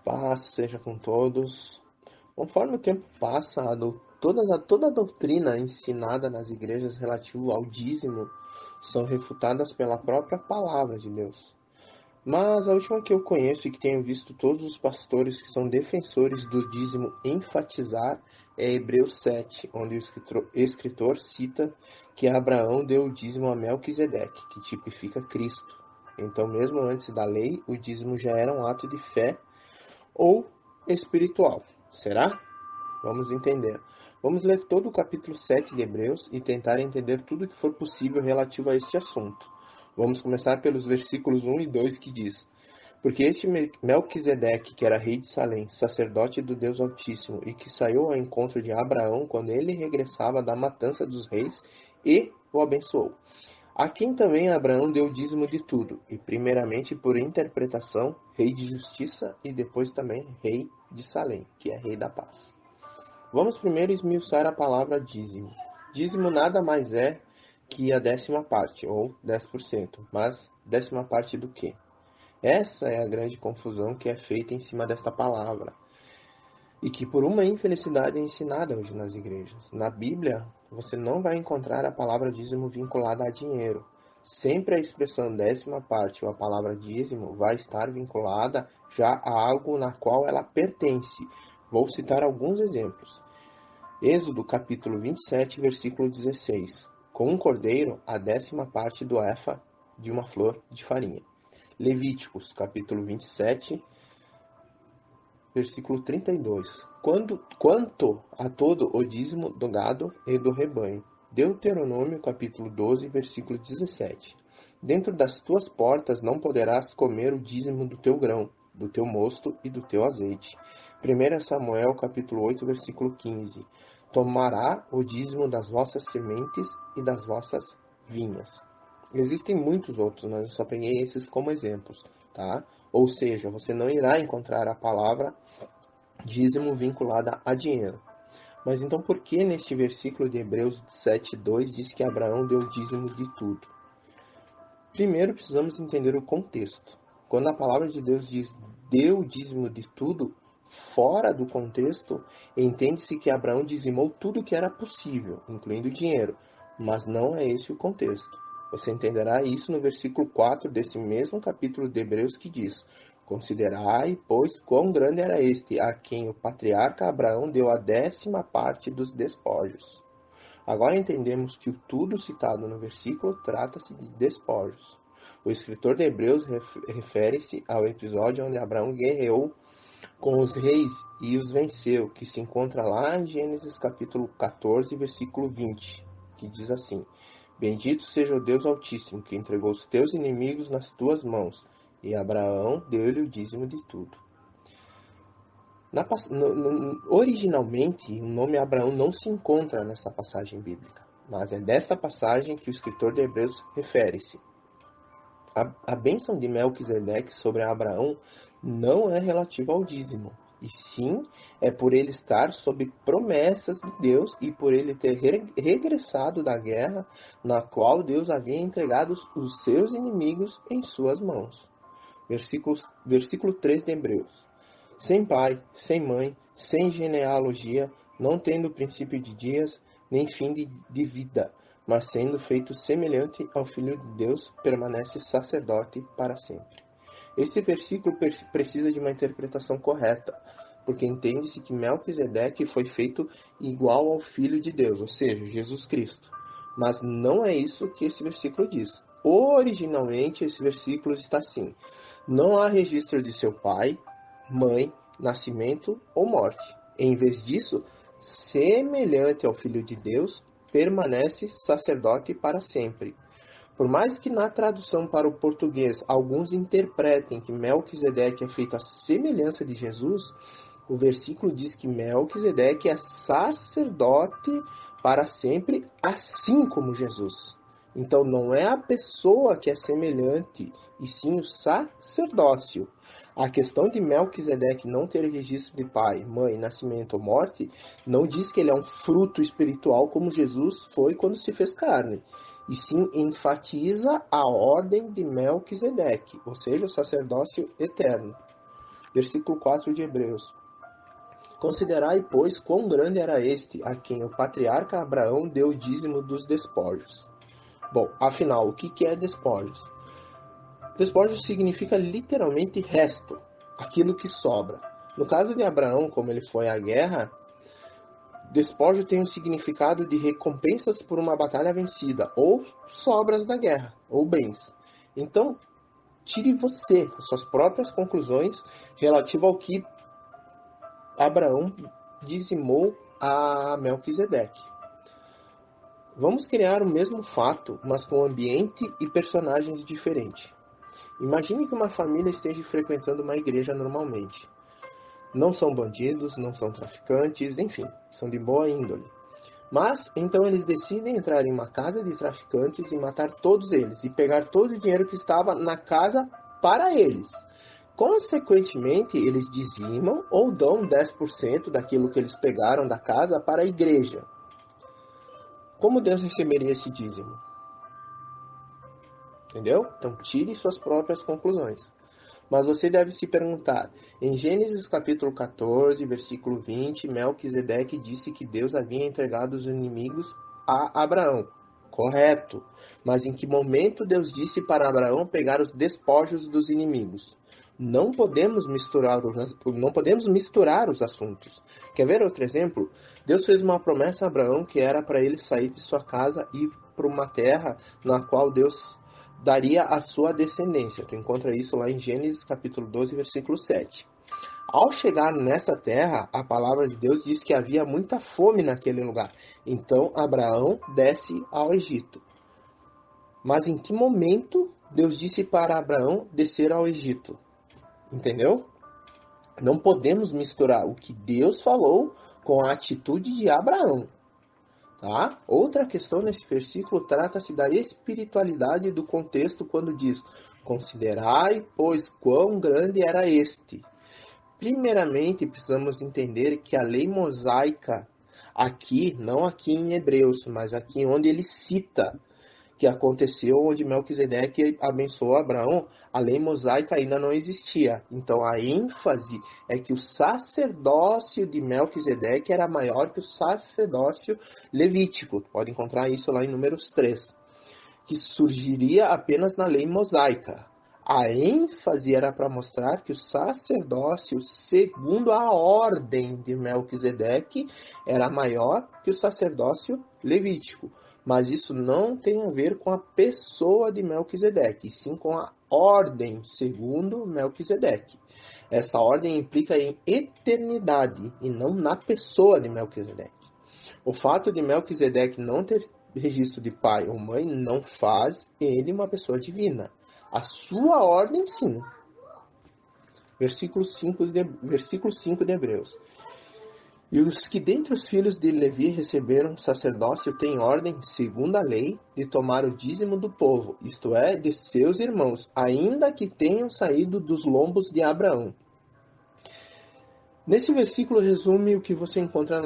Paz seja com todos. Conforme o tempo passa, toda a doutrina ensinada nas igrejas relativa ao dízimo são refutadas pela própria palavra de Deus. Mas a última que eu conheço e que tenho visto todos os pastores que são defensores do dízimo enfatizar é Hebreus 7, onde o escritor cita que Abraão deu o dízimo a Melquisedeque, que tipifica Cristo. Então, mesmo antes da lei, o dízimo já era um ato de fé ou espiritual. Será? Vamos entender. Vamos ler todo o capítulo 7 de Hebreus e tentar entender tudo o que for possível relativo a este assunto. Vamos começar pelos versículos 1 e 2 que diz: Porque este Melquisedeque, que era rei de Salém, sacerdote do Deus Altíssimo, e que saiu ao encontro de Abraão quando ele regressava da matança dos reis, e o abençoou. A quem também Abraão deu o dízimo de tudo, e primeiramente por interpretação, rei de justiça, e depois também rei de Salém, que é rei da paz. Vamos primeiro esmiuçar a palavra dízimo. Dízimo nada mais é que a 10ª parte, ou 10%, mas 10ª parte do quê? Essa é a grande confusão que é feita em cima desta palavra, e que por uma infelicidade é ensinada hoje nas igrejas. Na Bíblia, você não vai encontrar a palavra dízimo vinculada a dinheiro. Sempre a expressão 10ª parte ou a palavra dízimo vai estar vinculada já a algo na qual ela pertence. Vou citar alguns exemplos. Êxodo capítulo 27, versículo 16. Com um cordeiro, a 10ª parte do efa de uma flor de farinha. Levíticos capítulo 27, versículo 32. Quanto a todo o dízimo do gado e do rebanho. Deuteronômio, capítulo 12, versículo 17. Dentro das tuas portas não poderás comer o dízimo do teu grão, do teu mosto e do teu azeite. 1 Samuel, capítulo 8, versículo 15. Tomará o dízimo das vossas sementes e das vossas vinhas. Existem muitos outros, mas eu só peguei esses como exemplos, tá? Ou seja, você não irá encontrar a palavra dízimo vinculada a dinheiro. Mas então por que neste versículo de Hebreus 7:2 diz que Abraão deu o dízimo de tudo? Primeiro precisamos entender o contexto. Quando a palavra de Deus diz deu o dízimo de tudo, fora do contexto, entende-se que Abraão dizimou tudo que era possível, incluindo o dinheiro. Mas não é esse o contexto. Você entenderá isso no versículo 4 desse mesmo capítulo de Hebreus que diz: Considerai, pois, quão grande era este, a quem o patriarca Abraão deu a 10ª parte dos despojos. Agora entendemos que o tudo citado no versículo trata-se de despojos. O escritor de Hebreus refere-se ao episódio onde Abraão guerreou com os reis e os venceu, que se encontra lá em Gênesis capítulo 14, versículo 20, que diz assim: Bendito seja o Deus Altíssimo, que entregou os teus inimigos nas tuas mãos, e Abraão deu-lhe o dízimo de tudo. Originalmente, o nome Abraão não se encontra nesta passagem bíblica, mas é desta passagem que o escritor de Hebreus refere-se. A bênção de Melquisedeque sobre Abraão não é relativa ao dízimo, e sim é por ele estar sob promessas de Deus e por ele ter regressado da guerra na qual Deus havia entregado os seus inimigos em suas mãos. Versículo 3 de Hebreus. Sem pai, sem mãe, sem genealogia, não tendo princípio de dias, nem fim de vida, mas sendo feito semelhante ao Filho de Deus, permanece sacerdote para sempre. Este versículo precisa de uma interpretação correta, porque entende-se que Melquisedeque foi feito igual ao Filho de Deus, ou seja, Jesus Cristo. Mas não é isso que esse versículo diz. Originalmente, esse versículo está assim: não há registro de seu pai, mãe, nascimento ou morte. Em vez disso, semelhante ao Filho de Deus, permanece sacerdote para sempre. Por mais que na tradução para o português alguns interpretem que Melquisedeque é feito à semelhança de Jesus, o versículo diz que Melquisedeque é sacerdote para sempre, assim como Jesus. Então não é a pessoa que é semelhante, e sim o sacerdócio. A questão de Melquisedeque não ter registro de pai, mãe, nascimento ou morte não diz que ele é um fruto espiritual como Jesus foi quando se fez carne, e sim enfatiza a ordem de Melquisedeque, ou seja, o sacerdócio eterno. Versículo 4 de Hebreus. Considerai, pois, quão grande era este, a quem o patriarca Abraão deu o dízimo dos despojos. Bom, afinal, o que é despojos? Despojos significa literalmente resto, aquilo que sobra. No caso de Abraão, como ele foi à guerra, despojo tem o significado de recompensas por uma batalha vencida, ou sobras da guerra, ou bens. Então, tire você as suas próprias conclusões relativo ao que Abraão dizimou a Melquisedeque. Vamos criar o mesmo fato, mas com ambiente e personagens diferentes. Imagine que uma família esteja frequentando uma igreja normalmente. Não são bandidos, não são traficantes, enfim, são de boa índole. Mas, então eles decidem entrar em uma casa de traficantes e matar todos eles, e pegar todo o dinheiro que estava na casa para eles. Consequentemente, eles dizimam ou dão 10% daquilo que eles pegaram da casa para a igreja. Como Deus receberia esse dízimo? Entendeu? Então, tire suas próprias conclusões. Mas você deve se perguntar, em Gênesis capítulo 14, versículo 20, Melquisedeque disse que Deus havia entregado os inimigos a Abraão. Correto. Mas em que momento Deus disse para Abraão pegar os despojos dos inimigos? Não podemos misturar os assuntos. Quer ver outro exemplo? Deus fez uma promessa a Abraão que era para ele sair de sua casa e ir para uma terra na qual Deus daria a sua descendência. Tu encontra isso lá em Gênesis capítulo 12, versículo 7. Ao chegar nesta terra, a palavra de Deus diz que havia muita fome naquele lugar. Então Abraão desce ao Egito. Mas em que momento Deus disse para Abraão descer ao Egito? Entendeu? Não podemos misturar o que Deus falou com a atitude de Abraão. Tá? Outra questão nesse versículo trata-se da espiritualidade do contexto quando diz: considerai, pois, quão grande era este. Primeiramente, precisamos entender que a lei mosaica, aqui, não aqui em Hebreus, mas aqui onde ele cita que aconteceu onde Melquisedeque abençoou Abraão, a lei mosaica ainda não existia. Então a ênfase é que o sacerdócio de Melquisedeque era maior que o sacerdócio levítico. Pode encontrar isso lá em Números 3, que surgiria apenas na lei mosaica. A ênfase era para mostrar que o sacerdócio, segundo a ordem de Melquisedeque, era maior que o sacerdócio levítico. Mas isso não tem a ver com a pessoa de Melquisedeque, e sim com a ordem segundo Melquisedeque. Essa ordem implica em eternidade e não na pessoa de Melquisedeque. O fato de Melquisedeque não ter registro de pai ou mãe não faz ele uma pessoa divina. A sua ordem, sim. Versículo 5 de Hebreus. E os que dentre os filhos de Levi receberam sacerdócio têm ordem, segundo a lei, de tomar o dízimo do povo, isto é, de seus irmãos, ainda que tenham saído dos lombos de Abraão. Nesse versículo resume o que você encontra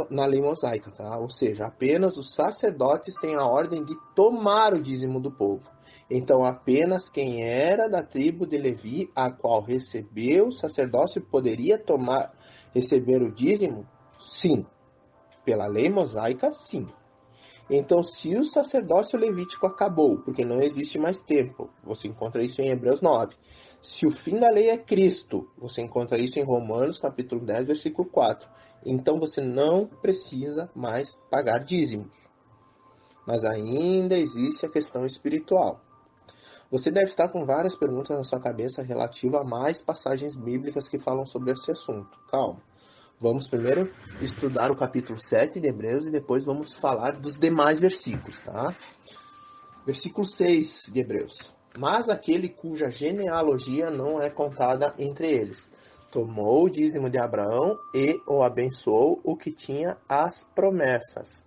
na lei mosaica, tá? Ou seja, apenas os sacerdotes têm a ordem de tomar o dízimo do povo. Então, apenas quem era da tribo de Levi, a qual recebeu o sacerdócio, poderia receber o dízimo? Sim. Pela lei mosaica, sim. Então, se o sacerdócio levítico acabou, porque não existe mais tempo, você encontra isso em Hebreus 9. Se o fim da lei é Cristo, você encontra isso em Romanos, capítulo 10, versículo 4. Então, você não precisa mais pagar dízimos. Mas ainda existe a questão espiritual. Você deve estar com várias perguntas na sua cabeça relativa a mais passagens bíblicas que falam sobre esse assunto. Calma. Vamos primeiro estudar o capítulo 7 de Hebreus e depois vamos falar dos demais versículos, tá? Versículo 6 de Hebreus. Mas aquele cuja genealogia não é contada entre eles, tomou o dízimo de Abraão e o abençoou, o que tinha as promessas.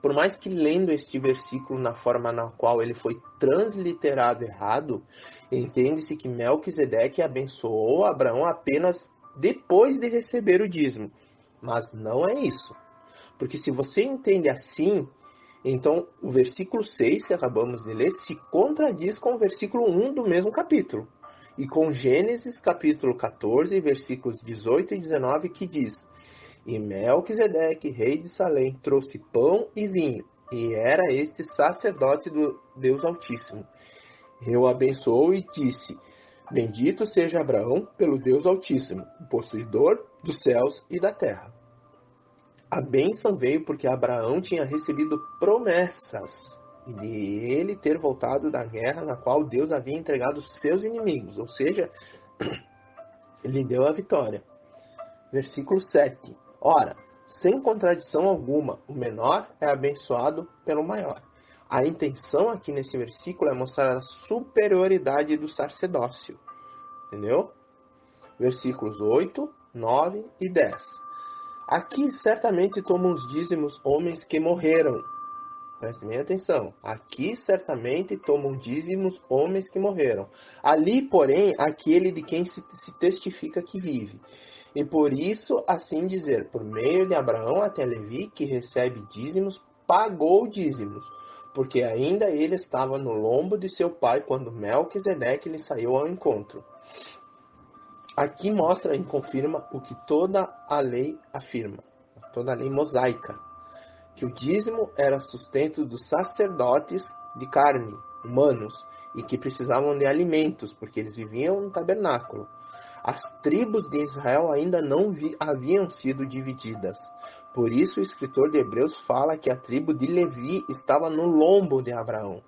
Por mais que lendo este versículo na forma na qual ele foi transliterado errado, entende-se que Melquisedeque abençoou Abraão apenas depois de receber o dízimo. Mas não é isso. Porque se você entende assim, então o versículo 6 que acabamos de ler se contradiz com o versículo 1 do mesmo capítulo. E com Gênesis capítulo 14, versículos 18 e 19, que diz: E Melquisedeque, rei de Salém, trouxe pão e vinho, e era este sacerdote do Deus Altíssimo. Eu o abençoou e disse: Bendito seja Abraão pelo Deus Altíssimo, o possuidor dos céus e da terra. A bênção veio porque Abraão tinha recebido promessas e de ele ter voltado da guerra na qual Deus havia entregado seus inimigos, ou seja, ele deu a vitória. Versículo 7. Ora, sem contradição alguma, o menor é abençoado pelo maior. A intenção aqui nesse versículo é mostrar a superioridade do sacerdócio. Entendeu? Versículos 8, 9 e 10. Aqui certamente tomam os dízimos homens que morreram. Prestem bem atenção. Aqui certamente tomam dízimos homens que morreram. Ali, porém, aquele de quem se testifica que vive. E por isso, assim dizer, por meio de Abraão até Levi, que recebe dízimos, pagou dízimos, porque ainda ele estava no lombo de seu pai quando Melquisedeque lhe saiu ao encontro. Aqui mostra e confirma o que toda a lei afirma, toda a lei mosaica, que o dízimo era sustento dos sacerdotes de carne, humanos, e que precisavam de alimentos, porque eles viviam no tabernáculo. As tribos de Israel ainda não haviam sido divididas. Por isso o escritor de Hebreus fala que a tribo de Levi estava no lombo de Abraão.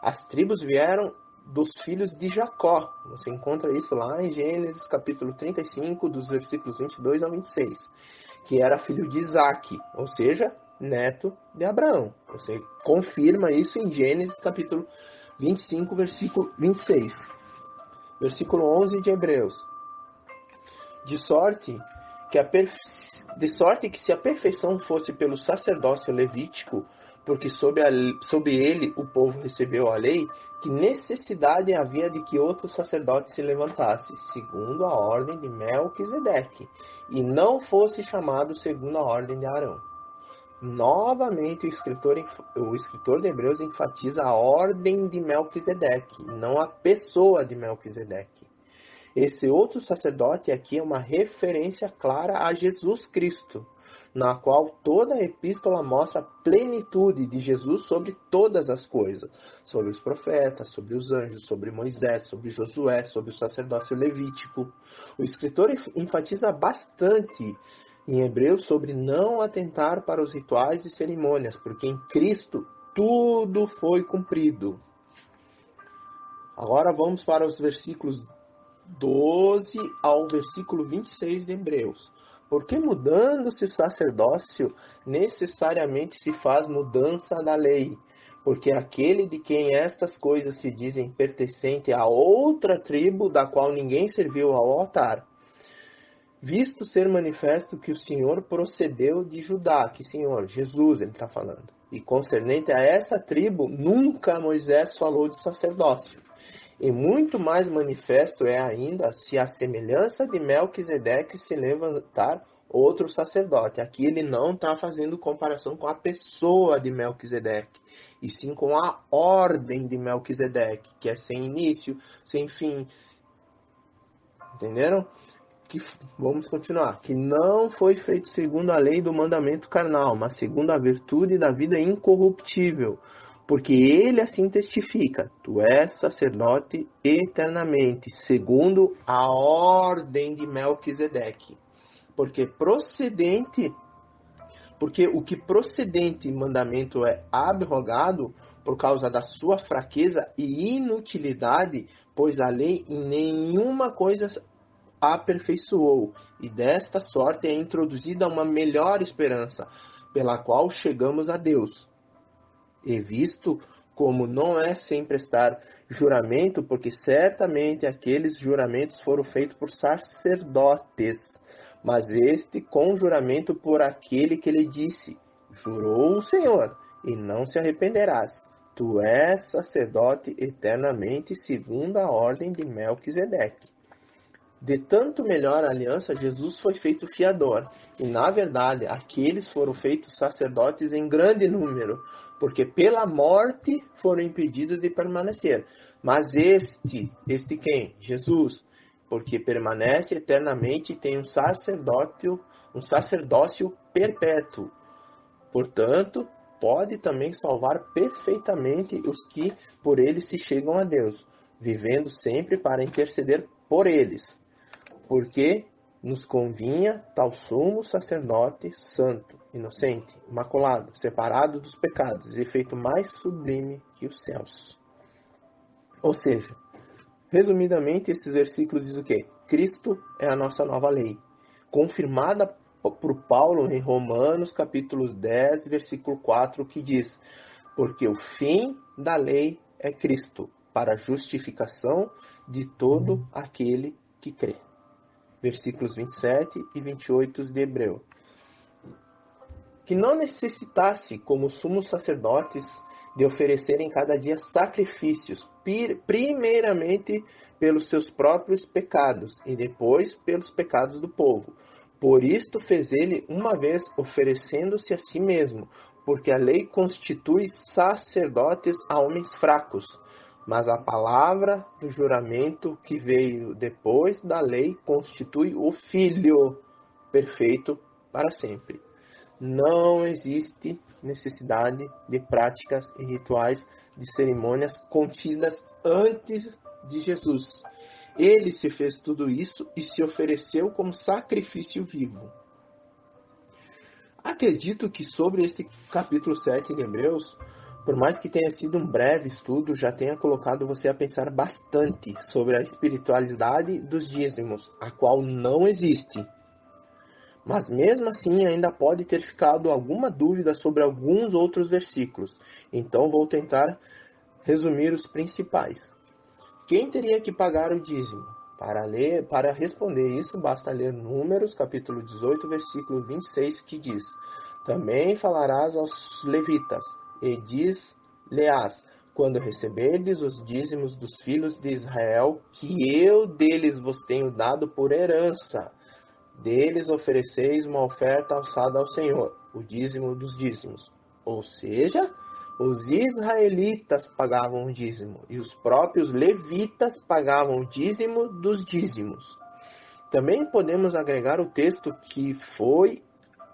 As tribos vieram dos filhos de Jacó. Você encontra isso lá em Gênesis capítulo 35, dos versículos 22 ao 26, que era filho de Isaque, ou seja, neto de Abraão. Você confirma isso em Gênesis capítulo 25, versículo 26. Versículo 11 de Hebreus. De sorte que se a perfeição fosse pelo sacerdócio levítico, porque sob ele o povo recebeu a lei, que necessidade havia de que outro sacerdote se levantasse, segundo a ordem de Melquisedeque, e não fosse chamado segundo a ordem de Arão. Novamente, o escritor de Hebreus enfatiza a ordem de Melquisedeque, não a pessoa de Melquisedeque. Esse outro sacerdote aqui é uma referência clara a Jesus Cristo, na qual toda a epístola mostra a plenitude de Jesus sobre todas as coisas, sobre os profetas, sobre os anjos, sobre Moisés, sobre Josué, sobre o sacerdócio levítico. O escritor enfatiza bastante em Hebreus sobre não atentar para os rituais e cerimônias, porque em Cristo tudo foi cumprido. Agora vamos para os versículos 12 ao versículo 26 de Hebreus. Porque mudando-se o sacerdócio, necessariamente se faz mudança da lei. Porque aquele de quem estas coisas se dizem pertencente a outra tribo, da qual ninguém serviu ao altar. Visto ser manifesto que o Senhor procedeu de Judá, que Senhor, Jesus, ele está falando. E concernente a essa tribo, nunca Moisés falou de sacerdócio. E muito mais manifesto é ainda se a semelhança de Melquisedeque se levantar outro sacerdote. Aqui ele não está fazendo comparação com a pessoa de Melquisedeque, e sim com a ordem de Melquisedeque, que é sem início, sem fim. Entenderam? Vamos continuar. Que não foi feito segundo a lei do mandamento carnal, mas segundo a virtude da vida incorruptível. Porque ele assim testifica, tu és sacerdote eternamente, segundo a ordem de Melquisedeque. Porque o que procedente mandamento é abrogado por causa da sua fraqueza e inutilidade, pois a lei em nenhuma coisa aperfeiçoou, e desta sorte é introduzida uma melhor esperança, pela qual chegamos a Deus. E visto como não é sem prestar juramento, porque certamente aqueles juramentos foram feitos por sacerdotes, mas este com juramento por aquele que lhe disse, jurou o Senhor, e não se arrependerás. Tu és sacerdote eternamente, segundo a ordem de Melquisedeque. De tanto melhor aliança, Jesus foi feito fiador. E, na verdade, aqueles foram feitos sacerdotes em grande número, porque pela morte foram impedidos de permanecer. Mas este quem? Jesus, porque permanece eternamente e tem um sacerdócio perpétuo. Portanto, pode também salvar perfeitamente os que por ele se chegam a Deus, vivendo sempre para interceder por eles. Porque nos convinha tal sumo sacerdote santo, inocente, imaculado, separado dos pecados e feito mais sublime que os céus. Ou seja, resumidamente, esses versículos dizem o quê? Cristo é a nossa nova lei, confirmada por Paulo em Romanos capítulo 10, versículo 4, que diz: porque o fim da lei é Cristo, para a justificação de todo aquele que crê. Versículos 27 e 28 de Hebreu. Que não necessitasse, como sumos sacerdotes, de oferecerem cada dia sacrifícios, primeiramente pelos seus próprios pecados e depois pelos pecados do povo. Por isto fez ele uma vez, oferecendo-se a si mesmo, porque a lei constitui sacerdotes a homens fracos. Mas a palavra do juramento que veio depois da lei constitui o Filho perfeito para sempre. Não existe necessidade de práticas e rituais de cerimônias contidas antes de Jesus. Ele se fez tudo isso e se ofereceu como sacrifício vivo. Acredito que sobre este capítulo 7 de Hebreus, por mais que tenha sido um breve estudo, já tenha colocado você a pensar bastante sobre a espiritualidade dos dízimos, a qual não existe. Mas mesmo assim ainda pode ter ficado alguma dúvida sobre alguns outros versículos. Então vou tentar resumir os principais. Quem teria que pagar o dízimo? Para responder isso, basta ler Números, capítulo 18, versículo 26, que diz: também falarás aos levitas, e diz-lhes, quando receberdes os dízimos dos filhos de Israel, que eu deles vos tenho dado por herança, deles ofereceis uma oferta alçada ao Senhor, o dízimo dos dízimos. Ou seja, os israelitas pagavam o dízimo e os próprios levitas pagavam o dízimo dos dízimos. Também podemos agregar o texto que foi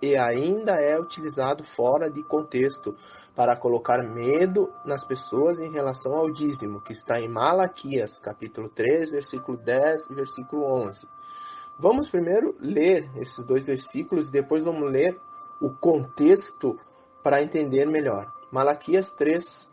e ainda é utilizado fora de contexto para colocar medo nas pessoas em relação ao dízimo, que está em Malaquias, capítulo 3, versículo 10 e versículo 11. Vamos primeiro ler esses dois versículos e depois vamos ler o contexto para entender melhor. Malaquias 3,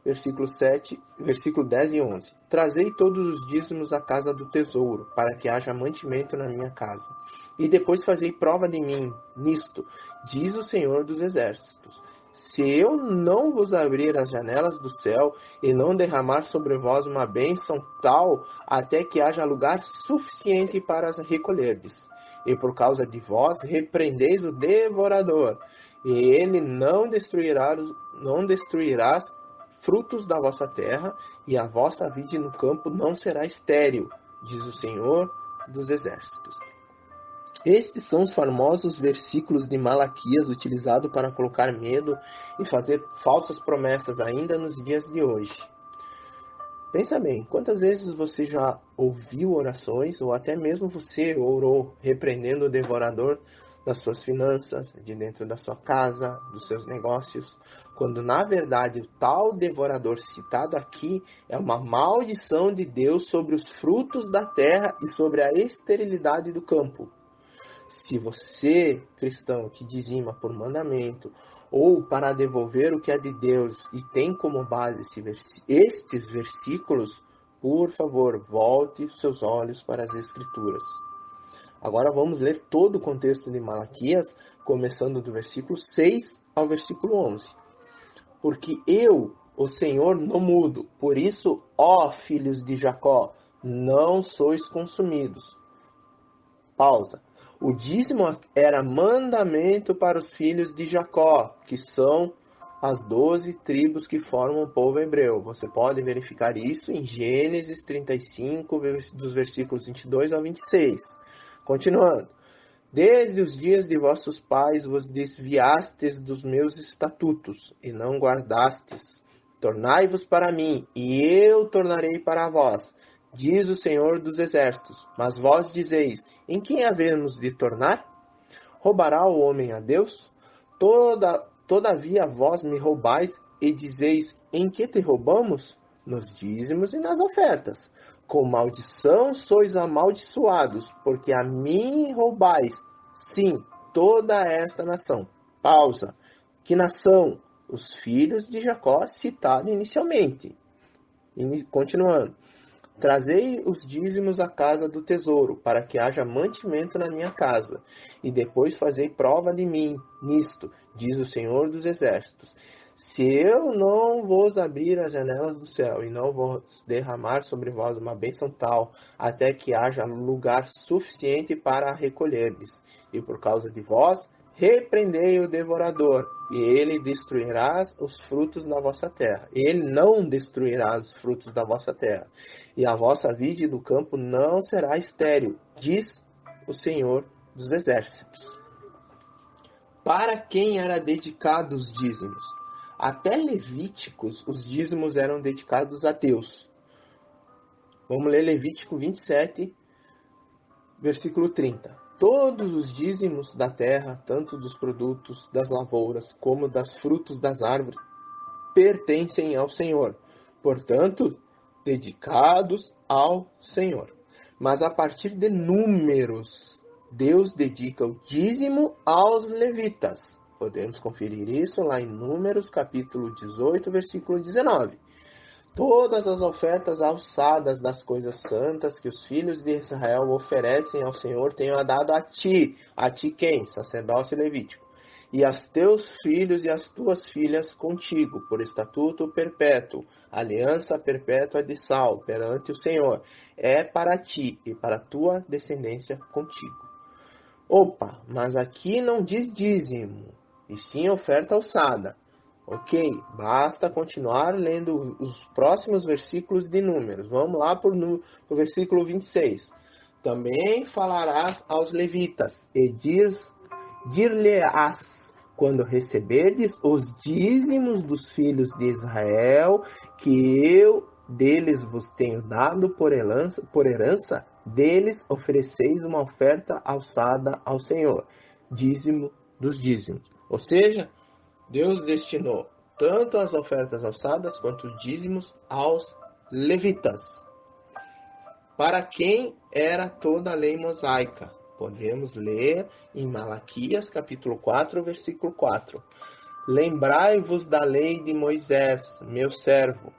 versículo 7, versículo 10 e 11. Trazei todos os dízimos à casa do tesouro, para que haja mantimento na minha casa. E depois fazei prova de mim nisto, diz o Senhor dos Exércitos. Se eu não vos abrir as janelas do céu e não derramar sobre vós uma bênção tal, até que haja lugar suficiente para as recolherdes. E por causa de vós repreendeis o devorador, e ele não destruirás frutos da vossa terra, e a vossa vide no campo não será estéril, diz o Senhor dos Exércitos. Estes são os famosos versículos de Malaquias utilizados para colocar medo e fazer falsas promessas ainda nos dias de hoje. Pensa bem, quantas vezes você já ouviu orações ou até mesmo você orou repreendendo o devorador das suas finanças, de dentro da sua casa, dos seus negócios, quando na verdade o tal devorador citado aqui é uma maldição de Deus sobre os frutos da terra e sobre a esterilidade do campo. Se você, cristão, que dizima por mandamento ou para devolver o que é de Deus e tem como base estes versículos, por favor, volte seus olhos para as Escrituras. Agora vamos ler todo o contexto de Malaquias, começando do versículo 6 ao versículo 11. Porque eu, o Senhor, não mudo, por isso, ó filhos de Jacó, não sois consumidos. Pausa. O dízimo era mandamento para os filhos de Jacó, que são as 12 tribos que formam o povo hebreu. Você pode verificar isso em Gênesis 35, dos versículos 22 ao 26. Continuando. Desde os dias de vossos pais vos desviastes dos meus estatutos, e não guardastes. Tornai-vos para mim, e eu tornarei para vós, diz o Senhor dos Exércitos. Mas vós dizeis, em quem havemos de tornar? Roubará o homem a Deus? Todavia vós me roubais, e dizeis, em que te roubamos? Nos dízimos e nas ofertas. Com maldição sois amaldiçoados, porque a mim roubais, sim, toda esta nação. Pausa. Que nação? Os filhos de Jacó citado inicialmente. Continuando. Trazei os dízimos à casa do tesouro, para que haja mantimento na minha casa, e depois fazei prova de mim nisto, diz o Senhor dos Exércitos. Se eu não vos abrir as janelas do céu, e não vos derramar sobre vós uma bênção tal, até que haja lugar suficiente para recolher-lhes, e por causa de vós, repreendei o devorador, e ele destruirá os frutos da vossa terra. Ele não destruirá os frutos da vossa terra. E a vossa vide do campo não será estéril, diz o Senhor dos Exércitos. Para quem era dedicado os dízimos? Até Levíticos, os dízimos eram dedicados a Deus. Vamos ler Levítico 27, versículo 30. Todos os dízimos da terra, tanto dos produtos das lavouras como das frutos das árvores, pertencem ao Senhor. Portanto, dedicados ao Senhor. Mas a partir de Números, Deus dedica o dízimo aos levitas. Podemos conferir isso lá em Números, capítulo 18, versículo 19. Todas as ofertas alçadas das coisas santas que os filhos de Israel oferecem ao Senhor tenho dado a ti. A ti quem? Sacerdócio levítico. E aos teus filhos e às tuas filhas contigo, por estatuto perpétuo, aliança perpétua de sal perante o Senhor. É para ti e para a tua descendência contigo. Opa, mas aqui não diz dízimo, e sim oferta alçada. Ok, basta continuar lendo os próximos versículos de Números. Vamos lá para o versículo 26. Também falarás aos levitas, e dir-lhe-ás, quando receberdes os dízimos dos filhos de Israel, que eu deles vos tenho dado por herança, deles ofereceis uma oferta alçada ao Senhor, dízimo dos dízimos. Ou seja, Deus destinou tanto as ofertas alçadas quanto os dízimos aos levitas. Para quem era toda a lei mosaica? Podemos ler em Malaquias, capítulo 4, versículo 4. Lembrai-vos da lei de Moisés, meu servo,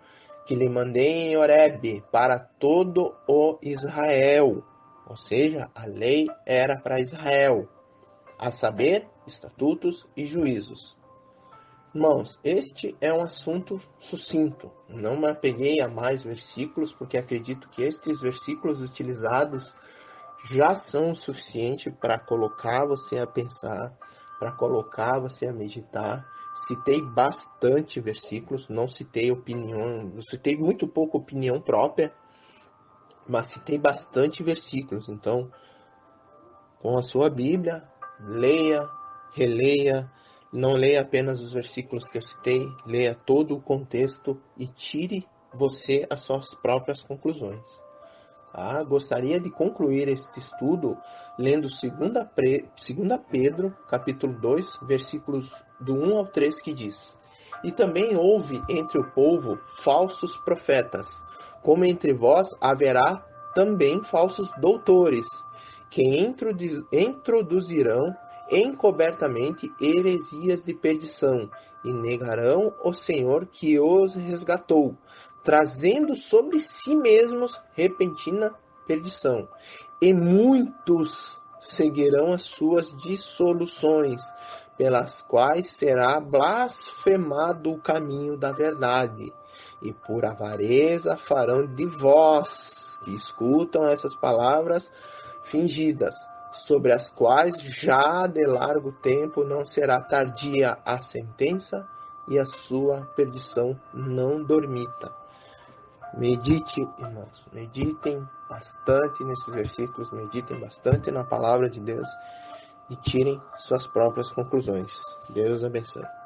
que lhe mandei em Horebe para todo o Israel. Ou seja, a lei era para Israel, a saber, estatutos e juízos. Irmãos, este é um assunto sucinto. Não me apeguei a mais versículos, porque acredito que estes versículos utilizados já são o suficiente para colocar você a pensar, para colocar você a meditar. Citei bastante versículos, não citei opinião, citei muito pouco opinião própria, mas citei bastante versículos. Então, com a sua Bíblia, leia, releia, não leia apenas os versículos que eu citei, leia todo o contexto e tire você as suas próprias conclusões. Gostaria de concluir este estudo lendo 2 Pedro, capítulo 2, versículos do 1 ao 3, que diz: E também houve entre o povo falsos profetas, como entre vós haverá também falsos doutores, que introduzirão encobertamente heresias de perdição, e negarão o Senhor que os resgatou, trazendo sobre si mesmos repentina perdição. E muitos seguirão as suas dissoluções, pelas quais será blasfemado o caminho da verdade. E por avareza farão de vós, que escutam essas palavras fingidas, sobre as quais já de largo tempo não será tardia a sentença, e a sua perdição não dormita. Medite, irmãos, meditem bastante nesses versículos, meditem bastante na palavra de Deus e tirem suas próprias conclusões. Deus abençoe.